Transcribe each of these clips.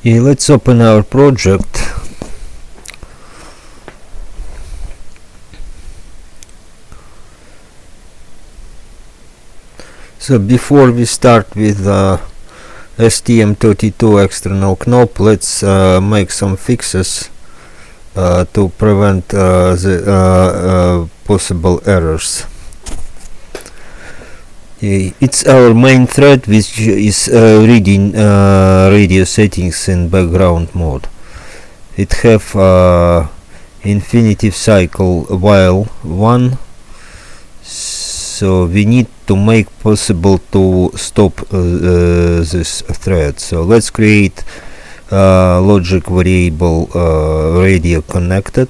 Okay, let's open our project. So before we start with STM32 external knob, let's make some fixes to prevent the possible errors. It's our main thread which is reading radio settings in background mode. It have infinitive cycle while 1, so we need to make possible to stop this thread. So let's create logic variable radio connected.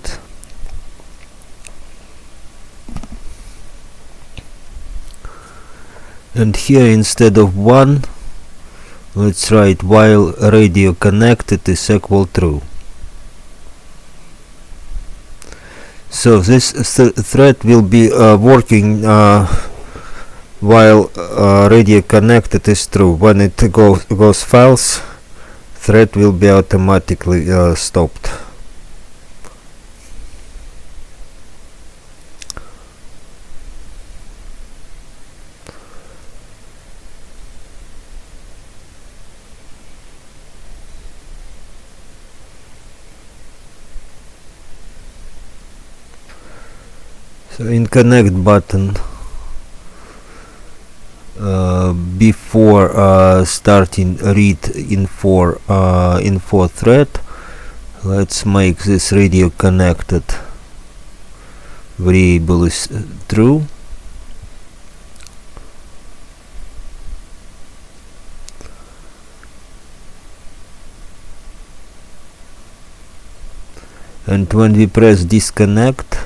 And here instead of 1, let's write while radio connected is equal true. So this thread will be working while radio connected is true. When it goes false, thread will be automatically stopped. So in connect button, before starting read info thread, let's make this radio connected variable is true. And when we press disconnect,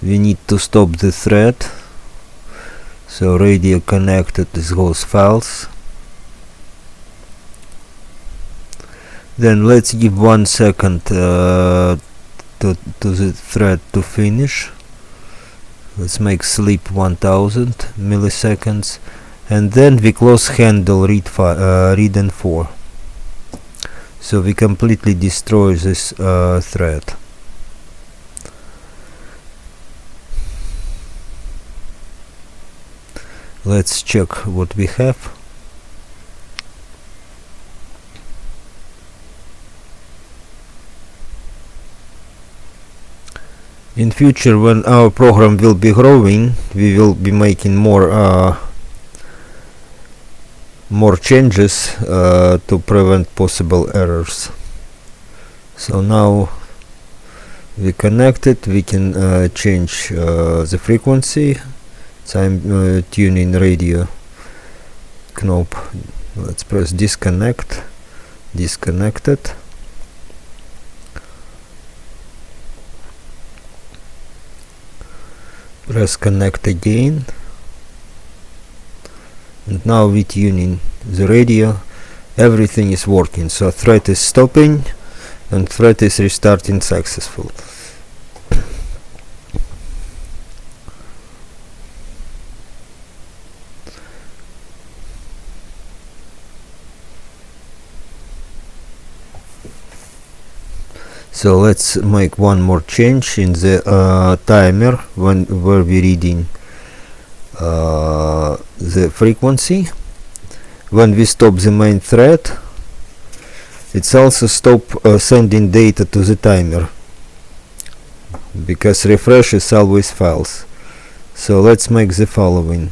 we need to stop the thread. So radio connected goes false. Then let's give 1 second to the thread to finish. Let's make sleep 1000 milliseconds, and then we close handle read info. So we completely destroy this thread. Let's check what we have. In future, when our program will be growing, we will be making more changes to prevent possible errors. So now we connected, we can change the frequency. So I'm tuning radio knob. Let's press disconnect, disconnected. Press connect again. And now we're tuning the radio. Everything is working. So thread is stopping and thread is restarting successful. So let's make one more change in the timer where we're reading the frequency. When we stop the main thread, it's also stop sending data to the timer, because refresh is always false. So let's make the following.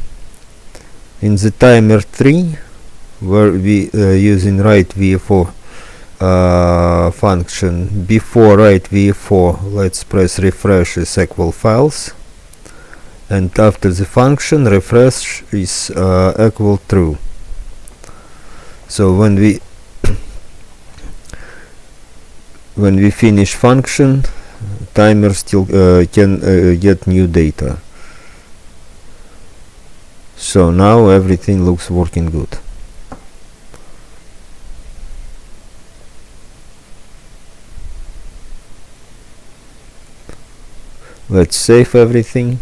In the timer 3, where we using write VFO function, before write VFO, let's press refresh is equal false, and after the function refresh is equal true. So when we finish function, timer still can get new data. So now everything looks working good. Let's save everything,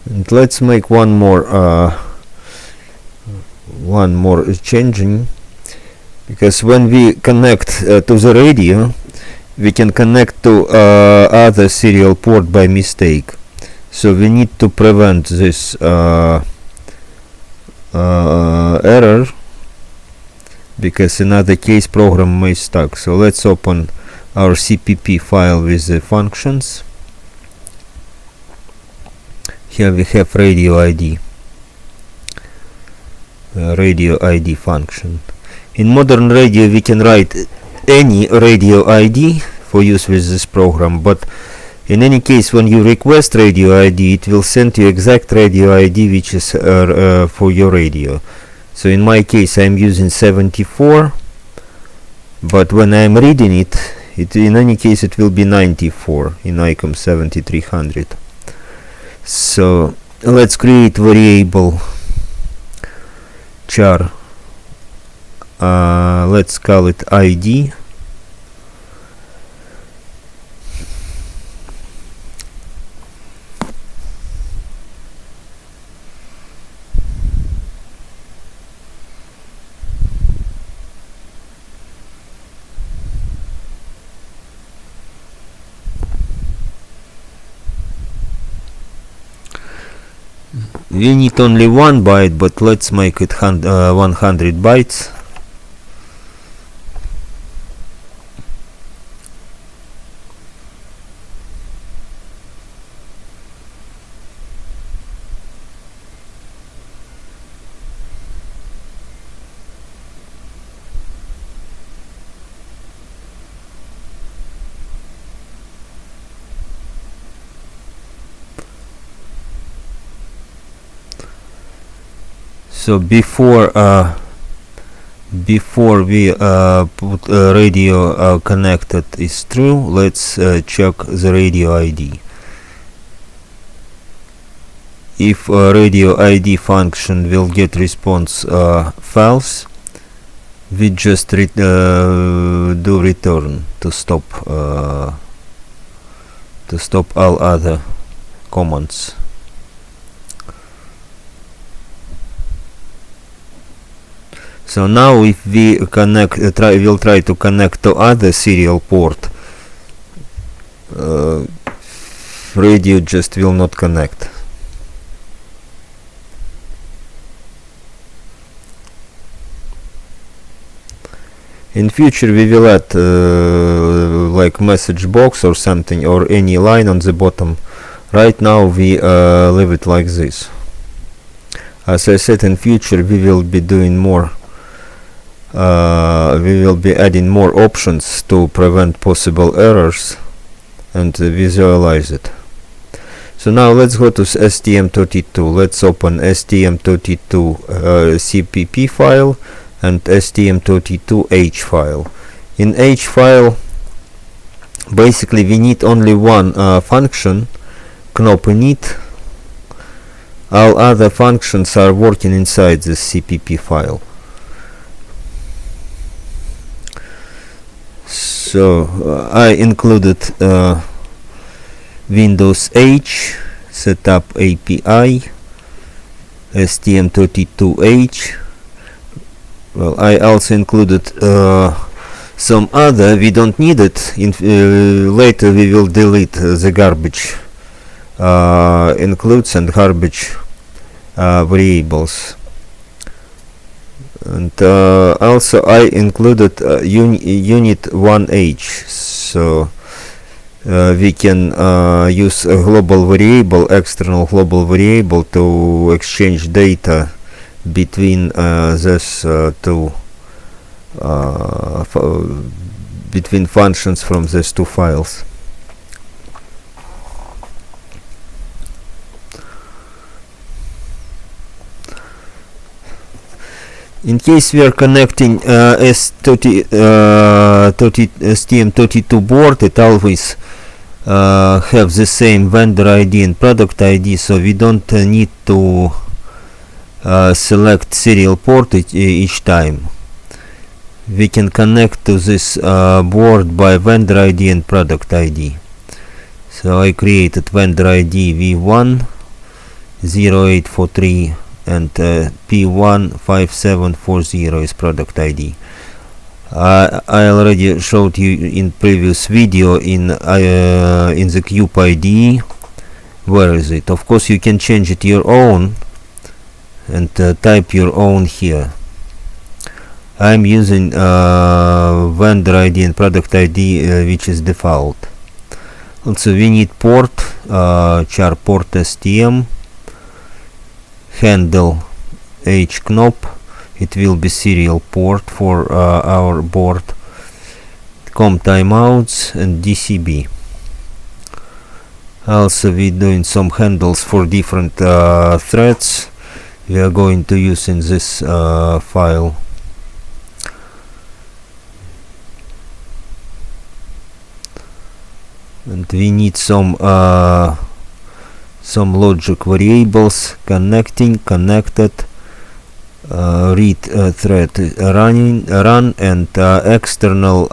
and let's make one more one more changing, because when we connect to the radio, we can connect to other serial port by mistake. So we need to prevent this error, because in other case program may stuck. So let's open our CPP file with the functions. Here we have radio ID, radio ID function. In modern radio we can write any radio ID for use with this program, but in any case when you request radio ID, it will send you exact radio ID which is for your radio. So in my case I'm using 74, but when I'm reading it, in any case it will be 94 in ICOM 7300. So let's create variable char. Let's call it ID. We need only 1 byte, but let's make it 100 bytes. So before we put radio connected is true, let's check the radio ID. If radio ID function will get response false, we just do return to stop all other commands. So now if we we'll try to connect to other serial port, radio just will not connect. In future we will add like message box or something, or any line on the bottom. Right now we leave it like this. As I said, in future we will be doing more. We will be adding more options to prevent possible errors and visualize it. So now let's go to STM32. Let's open STM32 CPP file and STM32 H file. In H file, basically we need only one function, knop_init. All other functions are working inside this CPP file. So I included Windows H, setup API, STM32H. Well, I also included some other. We don't need it. Later we will delete the garbage includes and garbage variables. And also I included unit 1H, so we can use a global variable, external global variable, to exchange data between these two between functions from these two files. In case we are connecting STM32 board, it always have the same vendor ID and product ID, so we don't need to select serial port each time. We can connect to this board by vendor ID and product ID. So I created vendor ID V1 0843 and P15740 is product ID. I already showed you in previous video in the cube ID. Where is it? Of course you can change it your own and type your own here. I'm using vendor ID and product ID which is default. Also we need port, char port STM, handle H knop, it will be serial port for our board, com timeouts and DCB. Also we doing some handles for different threads we are going to use in this file. And we need some logic variables: connecting, connected, read thread run, and external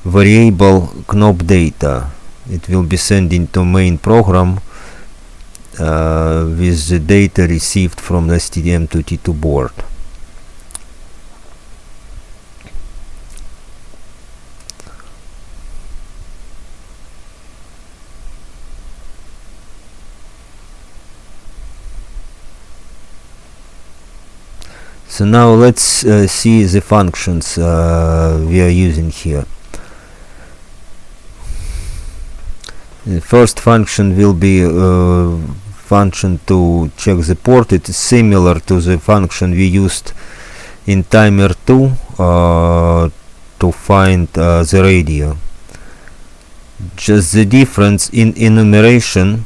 variable knop data. It will be sent into main program with the data received from the STM32 board. So now let's see the functions we are using here. The first function will be function to check the port. It is similar to the function we used in timer 2 to find the radio. Just the difference in enumeration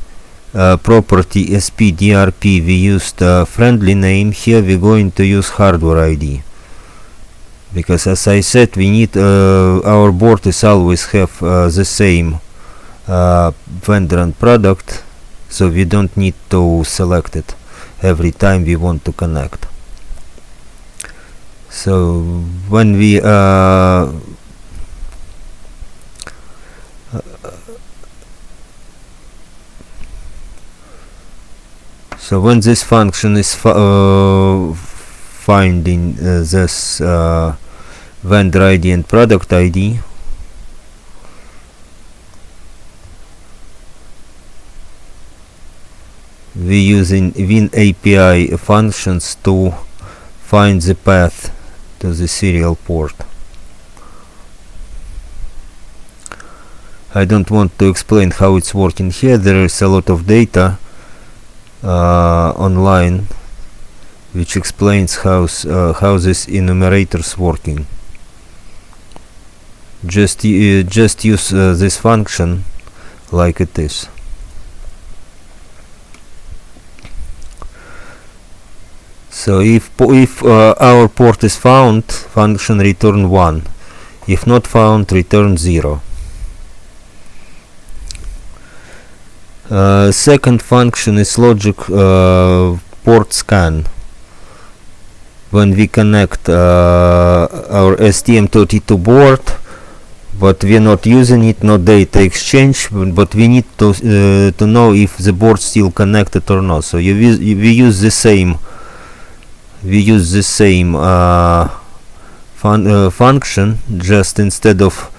property SPDRP, we used friendly name. Here we're going to use hardware ID, because as I said, we need our board is always have the same vendor and product, so we don't need to select it every time we want to connect. So when we so when this function is finding this vendor ID and product ID, we using Win API functions to find the path to the serial port. I don't want to explain how it's working here. There is a lot of data online which explains how this enumerator's working. Just use this function like it is. So if our port is found, function return 1. If not found, return 0. Second function is logic port scan. When we connect our STM32 board, but we are not using it, no data exchange, but we need to know if the board still connected or not. So we use the same function, just instead of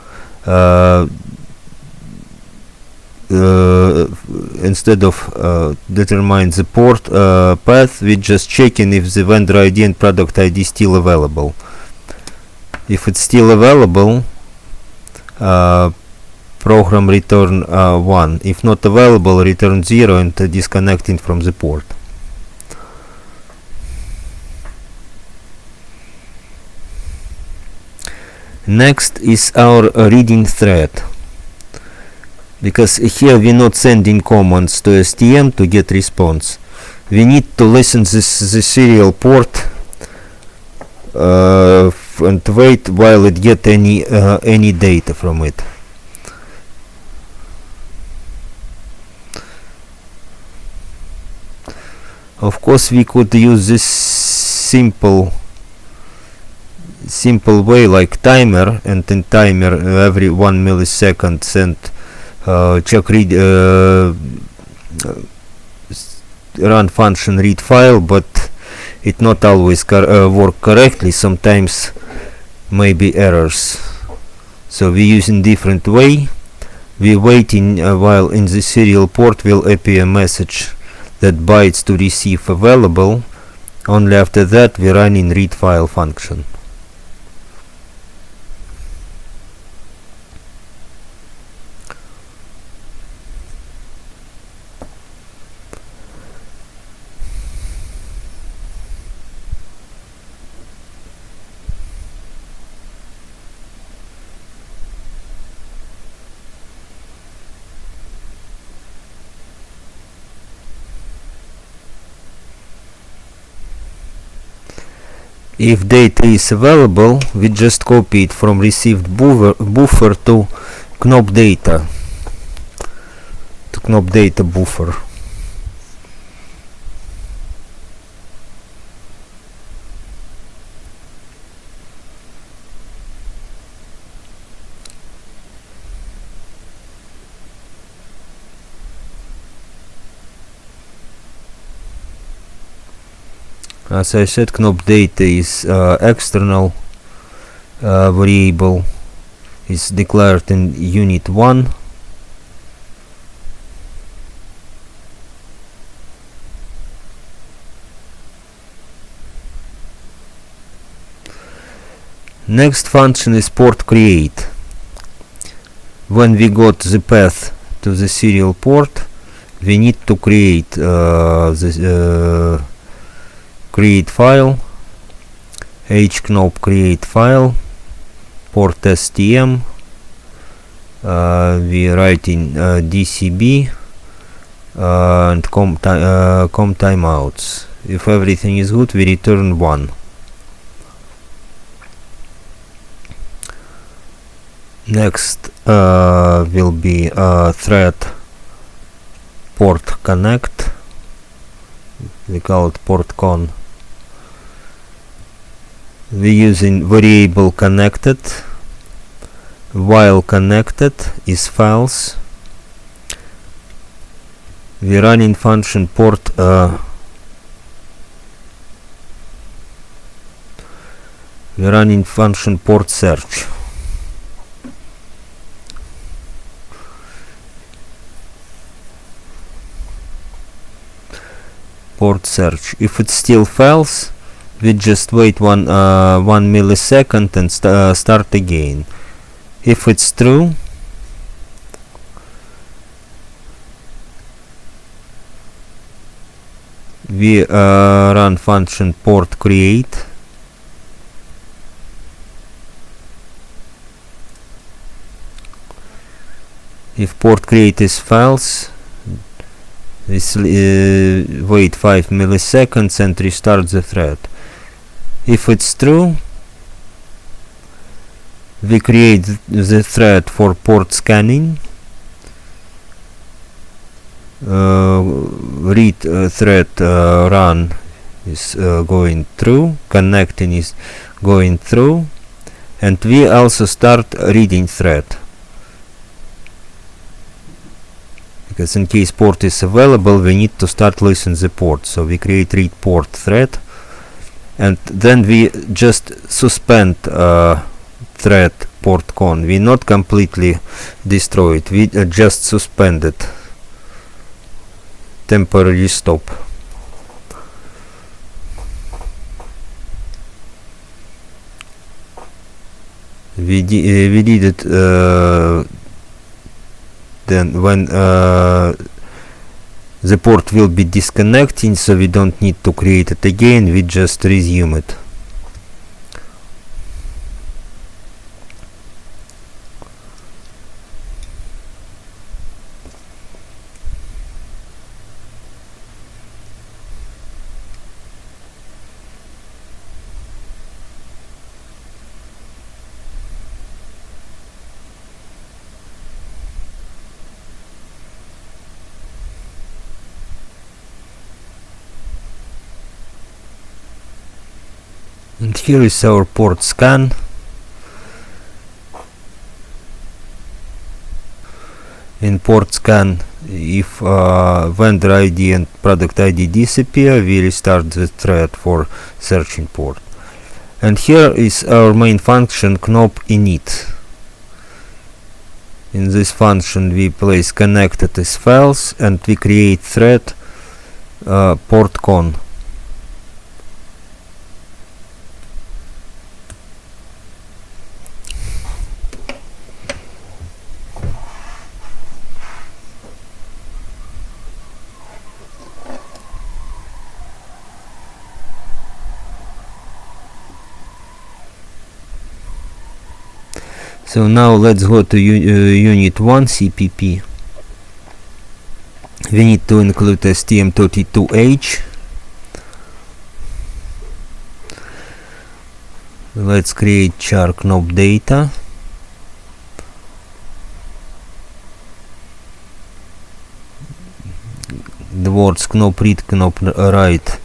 determine the port path, we just checking if the vendor ID and product ID is still available. If it's still available, program return 1. If not available, return 0 and disconnecting from the port. Next is our reading thread, because here we're not sending commands to STM to get response. We need to listen the serial port and wait while it get any data from it. Of course, we could use this simple way like timer, and in timer every 1 millisecond send check read run function read file, but it not always work correctly. Sometimes maybe errors. So we use in different way. We waiting while in the serial port will appear a message that bytes to receive available. Only after that we run in read file function. If data is available, we just copy it from received buffer to knop data buffer. As I said, knop data is external variable, is declared in unit 1. Next function is port create. When we got the path to the serial port, we need to create the create file, hknop create file, port STM. We write in DCB and com timeouts. If everything is good, we return 1. Next will be thread port connect. We call it port con. We using variable connected. While connected is false. We running function port port search. Port search. If it's still false, we just wait 1 millisecond and start again. If it's true, we run function port create. If port create is false, wait 5 milliseconds and restart the thread. If it's true, we create the thread for port scanning. Read thread run is going through, connecting is going through, and we also start reading thread. Because in case port is available, we need to start listen the port. So we create read port thread, and then we just suspend thread port con. We not completely destroy it. We just suspend it. Temporarily stop. We did it then when the port will be disconnecting, so we don't need to create it again, we just resume it. And here is our port scan. In port scan if vendor ID and product ID disappear, we restart the thread for searching port. And here is our main function knop init. In this function we place connected as files and we create thread port con. So now let's go to unit 1 CPP. We need to include STM32H. Let's create char knop data. The words knop read, knop write,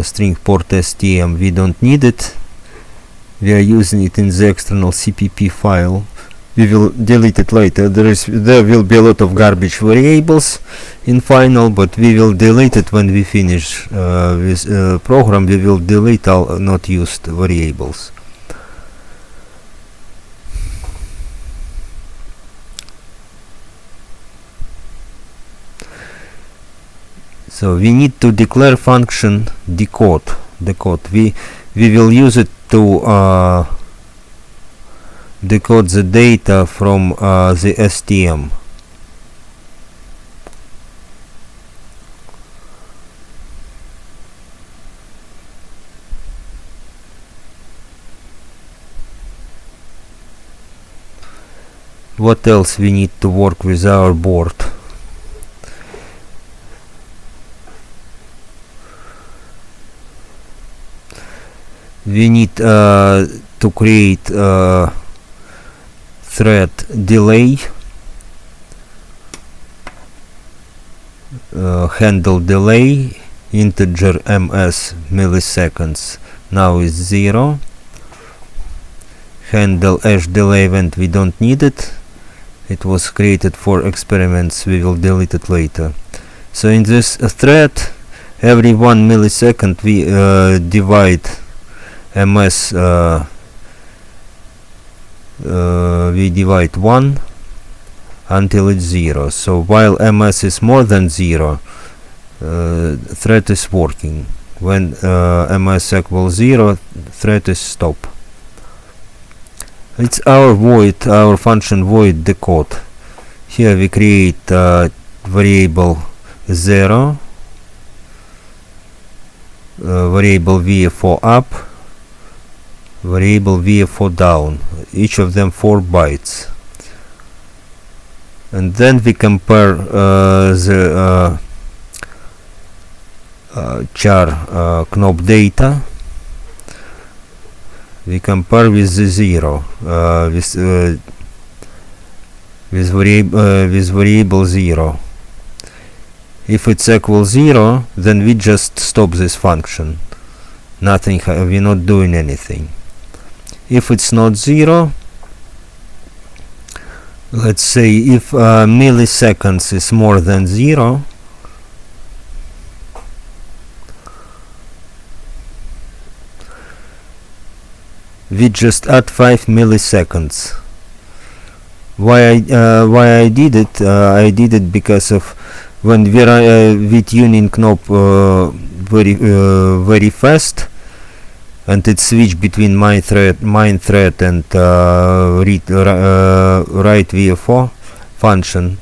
string port STM, we don't need it. We are using it in the external CPP file. We will delete it later. There will be a lot of garbage variables in final, but we will delete it when we finish with program. We will delete all not used variables. So we need to declare function decode. We will use it to decode the data from the STM. What else we need to work with our board? We need to create thread delay, handle delay, integer ms milliseconds, now is 0. Handle hash delay event, we don't need it. It was created for experiments, we will delete it later. So in this thread, every 1 millisecond we divide ms, we divide 1 until it's 0. So while ms is more than 0, thread is working. When ms equals 0, thread is stop. It's our void, our function void decode. Here we create variable 0, variable VFO up, variable VFO down, each of them 4 bytes. And then we compare the char knop data. We compare with the 0, with variable 0. If it's equal 0, then we just stop this function. Nothing, we're not doing anything. If it's not 0, let's say if milliseconds is more than 0, we just add 5 milliseconds. Why I did it? I did it because of when we tuning knop very fast, and it switch between main thread and write VFO function,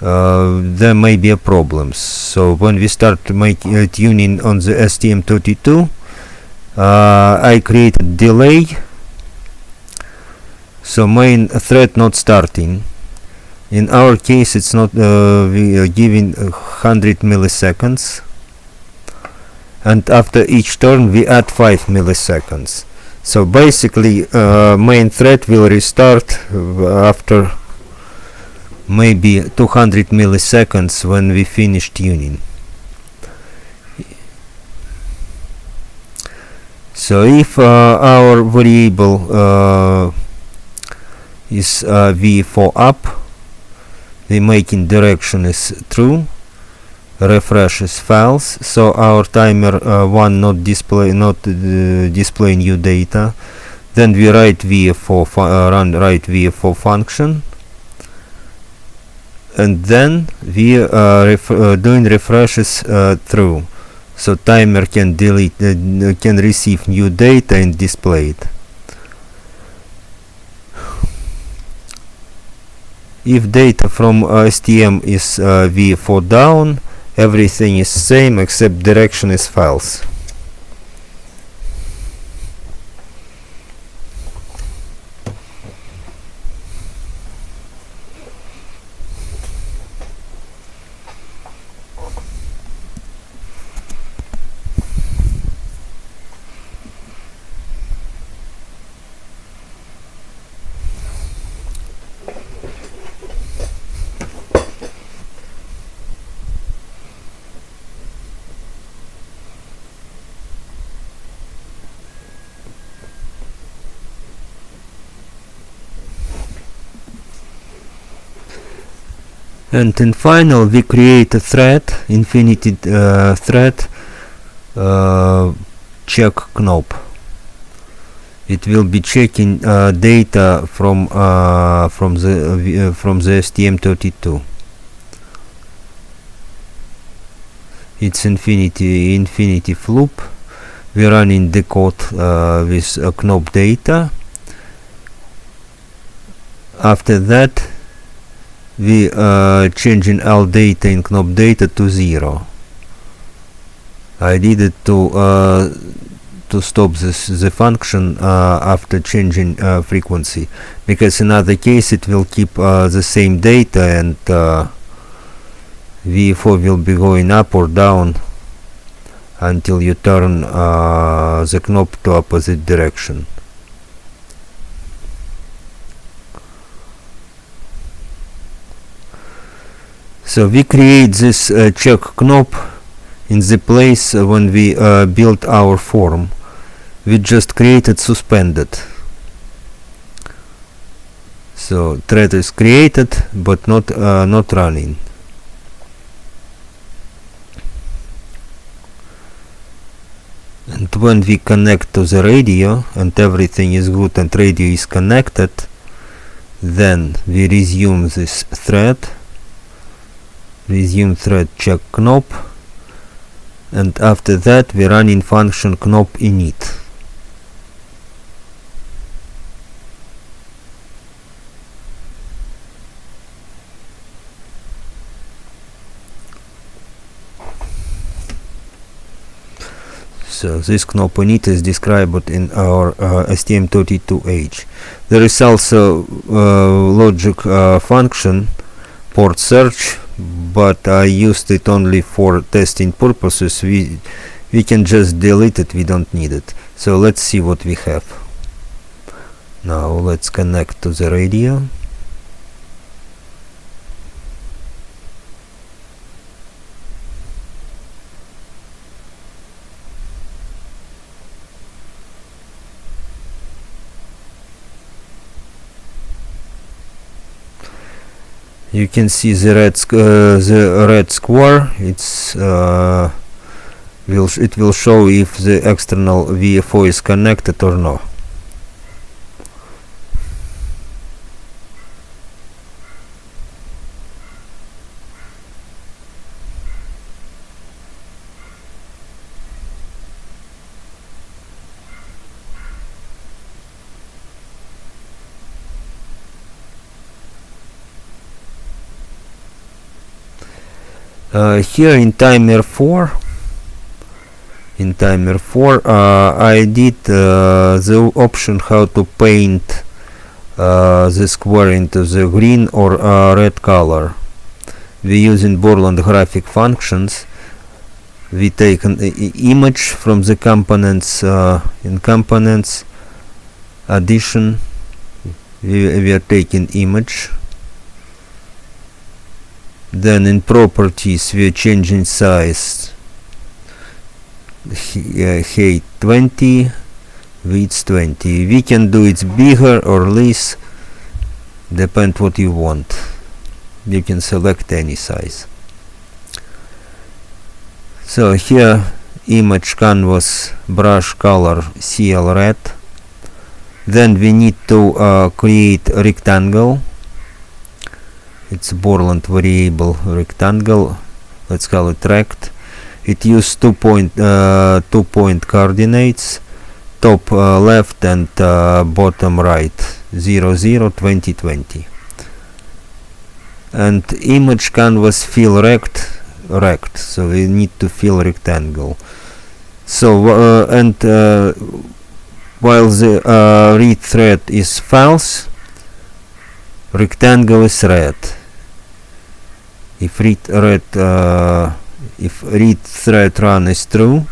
there may be a problems. So when we start tuning on the STM32, I created delay, so main thread not starting. In our case, it's not. We are giving 100 milliseconds. And after each turn we add 5 milliseconds. So basically main thread will restart after maybe 200 milliseconds when we finish tuning. So if our variable is VFO up, we making direction is true, refresh is false, so our timer 1 not display new data. Then we write VFO write VFO function, and then we doing refreshes through, so timer can delete can receive new data and display it. If data from STM is VFO down, everything is same except direction is false. And in final we create a thread, infinity thread check knob. It will be checking data from the STM32. It's infinity loop. We running the code with knob data. After that we changing all data in knob data to 0. I did it to stop the function after changing frequency, because in other case it will keep the same data, and VFO will be going up or down until you turn the knob to opposite direction. So we create this check knob in the place when we built our form. We just created suspended. So thread is created but not running. And when we connect to the radio and everything is good and radio is connected, then we resume this thread. Resume thread check knob, and after that we run in function knob init. So this knob init is described in our STM32H. There is also logic function port search, but I used it only for testing purposes. We can just delete it, we don't need it. So let's see what we have. Now let's connect to the radio. You can see the red square. It will show if the external VFO is connected or no. Here in timer 4, I did the option how to paint the square into the green or red color. We using Borland graphic functions. We take an image from the components. In components addition, we are taking image. Then in properties we are changing size, height 20, width 20. We can do it bigger or less, depend what you want. you can select any size. So here image canvas brush color CL red. Then we need to create a rectangle. It's Borland variable rectangle. Let's call it rect. It uses 2 point coordinates, top left and bottom right, 0 0 20 20. And image canvas fill rect, so we need to fill rectangle. So while the read thread is false, rectangle is red. If read thread run is true,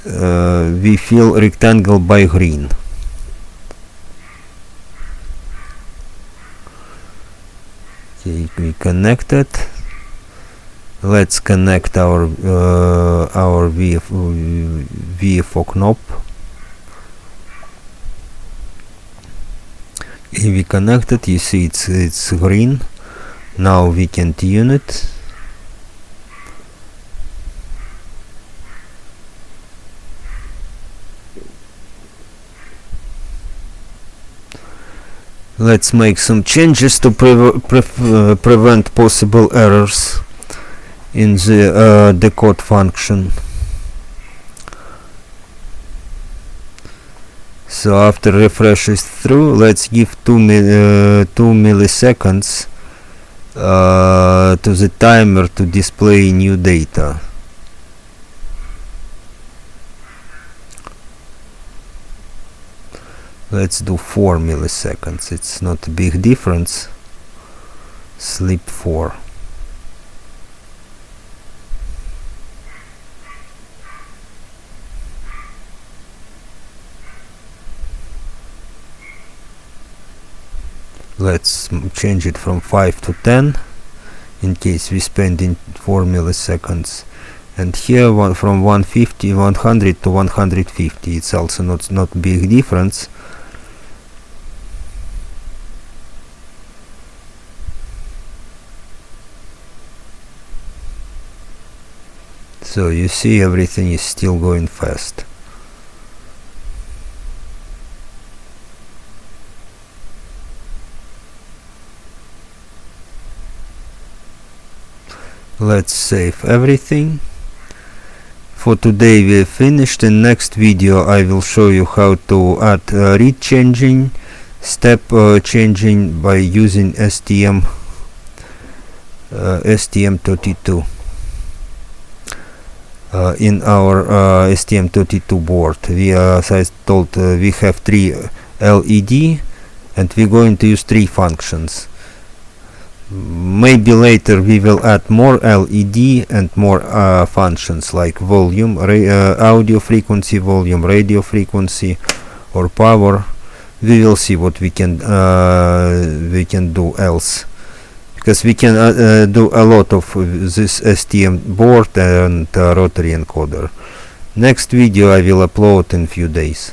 we fill rectangle by green. Okay, we connected. Let's connect our VFO knob. If we connected, you see it's green. Now we can tune it. Let's make some changes to prevent possible errors in the decode function. So after refresh is through, let's give 2 milliseconds to the timer to display new data. Let's do 4 milliseconds. It's not a big difference. Sleep 4. Let's change it from 5 to 10 in case we spend in 4 milliseconds. And here from 100 to 150. It's also not big difference. So you see everything is still going fast. Let's save everything. For today we have finished. In next video I will show you how to add read changing, step changing by using STM32 in our STM32 board. As I told, we have 3 LED and we're going to use 3 functions. Maybe later we will add more LED and more functions like volume, audio frequency, volume, radio frequency, or power. We will see what we can do else, because we can do a lot of this STM board and rotary encoder. Next video I will upload in few days.